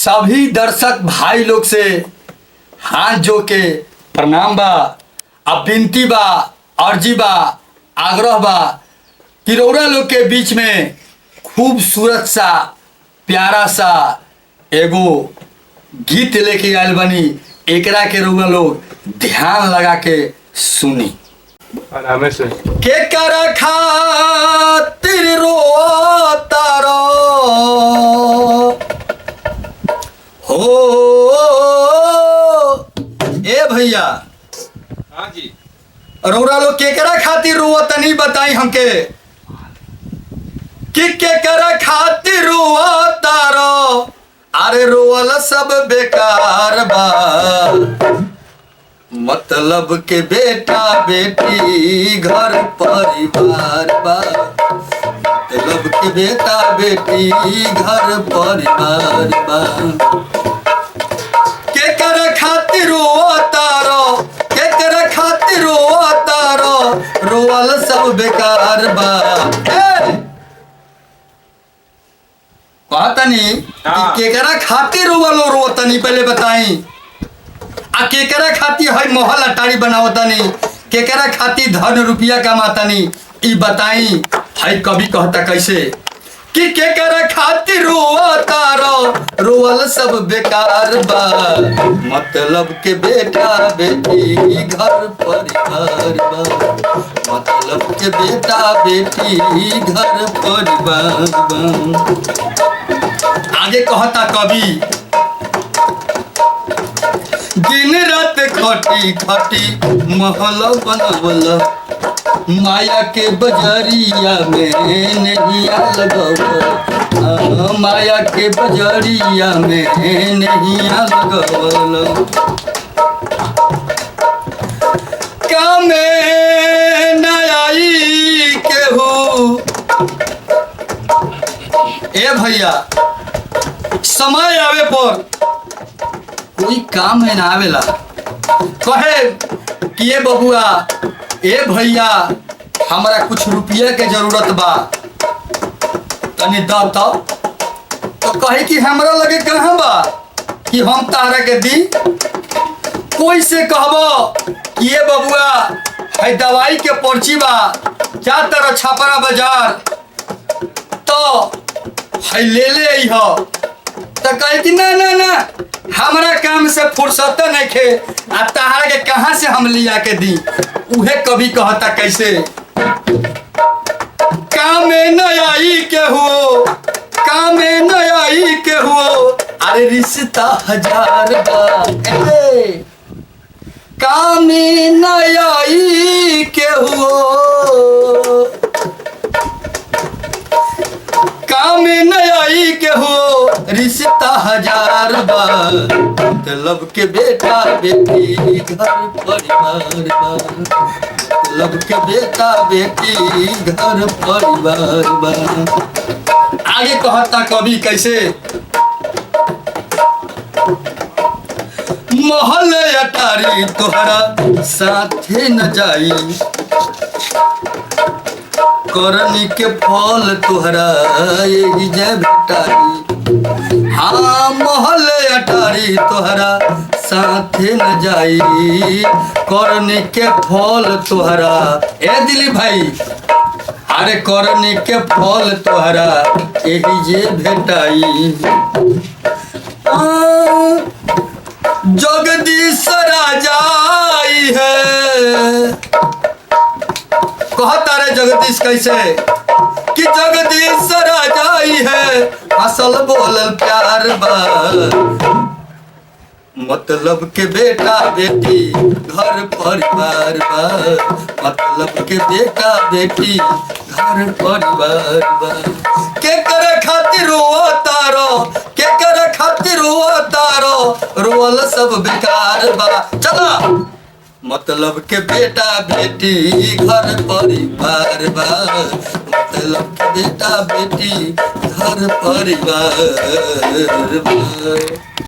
सभी दर्शक भाई लोग से हाथ जो के प्रणाम बा, अब विनती बा, अर्जी बा, आग्रह बा कि रउरा लोग के बीच में खूबसूरत सा प्यारा सा एगो गीत लेके आयल बनी। एकरा के रउरा लोग ध्यान लगा के सुनी। आराम से के कर खातिर रोता रो हो ए भैया, हाँ जी, रउरा लोग केकरा खातिर रोवत नहीं बताई हमके कि केकरा खातिर रोवता रो। अरे रोवल सब बेकार बा, मतलब के बेटा बेटी घर परिवार बा, मतलब के बेटा बेटी घर परिवार बा। केकर खातिर रोता रो, केकर खातिर रोता रो, रोवल सब बेकार बा। कहतनी केकरा खातिर रोवलो रोतनी पहले बताई। आ केकरा खातिर है महल अटारी बनावतनी, केकरा खातिर धन रुपया कमातनी ई बताई। है कभी कहता कैसे कि केकरा खातिर रोता रो, रोवल सब बेकार बा, मतलब के बेटा बेटी घर परिवार बा, मतलब के बेटा बेटी घर परिवार बा। आगे कहता कवि, दिन रात खटी खटी महल बनवल, माया के बजरिया में नहीं लगवल, माया के बजरिया में नहीं लगवल। कामे न आई केहू ए भैया, समय आवे पर कोई काम है ना आवेला। कहे कि ये बबुआ ए भैया हमरा कुछ रुपया के जरूरत बा, तनी द तो कहे कि हमरा लगे कहाँ बा कि हम तारा के दी। कोई से कहबो कि ये बबुआ है दवाई के पर्ची बा, जा तारा छापरा बाजार तो है ले अइहो, तो कहे कि ना ना ना हमरा काम से फुर्सत नहीं खे, आ तहारा के कहाँ से हम लिया के दी। उहे कभी कहता कैसे, काम में न आई के हो, काम में न आई के हो, अरे रिश्ता हजार बा, काम में न आई के हो, काम में न आई के हो, रिश्ता हजार बा, मतलब के बेटा बेटी घर परिवार बा, मतलब के बेटा बेटी घर परिवार बा। आगे कहता कवि कैसे, महल अटारी तोहरा साथे न जाई, करनी के फल तोहरा यही जय भेटाई। हाँ महल अटारी तोहरा साथे न जाई, करनी के फल तोहरा ए दिली भाई, अरे करनी के फल तोहरा यही जे भेटाई। जगदीश राजा आई है, कहता रे जगदीश कैसे कि जगदीश राजा आई है, असल बोलल प्यार बा, मतलब के बेटा बेटी घर परिवार बा, मतलब के बेटा बेटी घर परिवार बा। के करे खातिर रोता रो, के करे खातिर रोता रो, रोवल सब बेकार बा। चला मतलब के बेटा बेटी घर परिवार बा, मतलब के बेटा बेटी घर परिवार बा।